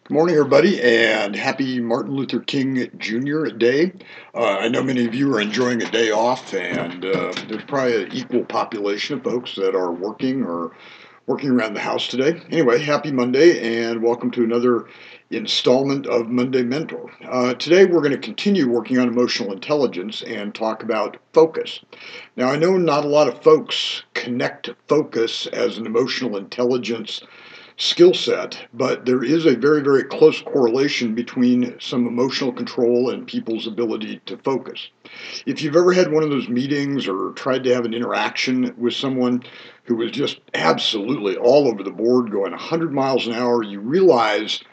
Good morning, everybody, and happy Martin Luther King Jr. Day. I know many of you are enjoying a day off, and there's probably an equal population of folks that are working or working around the house today. Anyway, happy Monday, and welcome to another installment of Monday Mentor. Today, we're going to continue working on emotional intelligence and talk about focus. Now, I know not a lot of folks connect focus as an emotional intelligence skill set, but there is a very, very close correlation between some emotional control and people's ability to focus. If you've ever had one of those meetings or tried to have an interaction with someone who was just absolutely all over the board, going 100 miles an hour, you realize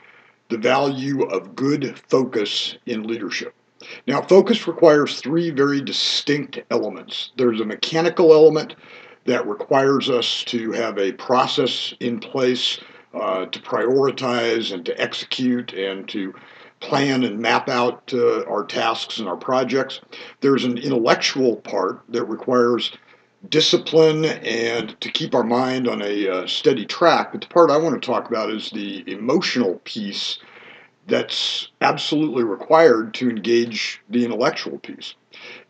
the value of good focus in leadership. Now, focus requires three very distinct elements. There's a mechanical element that requires us to have a process in place to prioritize and to execute and to plan and map out our tasks and our projects. There's an intellectual part that requires discipline and to keep our mind on a steady track. But the part I want to talk about is the emotional piece that's absolutely required to engage the intellectual piece.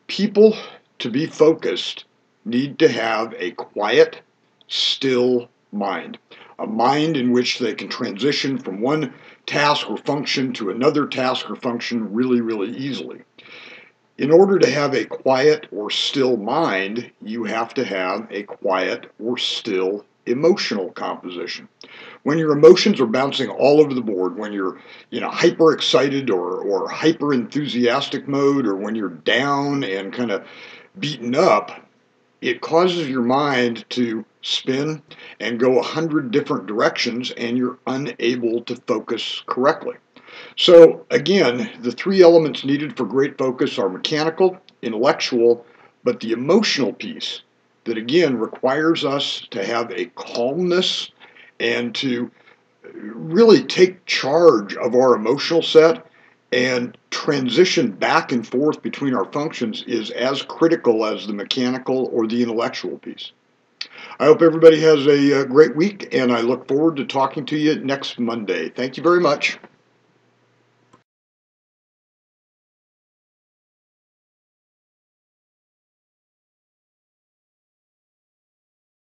People, to be focused, need to have a quiet, still mind, a mind in which they can transition from one task or function to another task or function really, really easily. In order to have a quiet or still mind, you have to have a quiet or still emotional composition. When your emotions are bouncing all over the board, when you're hyper excited or hyper enthusiastic mode, or when you're down and kind of beaten up, it causes your mind to spin and go 100 different directions, and you're unable to focus correctly. So again, the three elements needed for great focus are mechanical, intellectual, but the emotional piece that again requires us to have a calmness and to really take charge of our emotional set and transition back and forth between our functions is as critical as the mechanical or the intellectual piece. I hope everybody has a great week, and I look forward to talking to you next Monday. Thank you very much.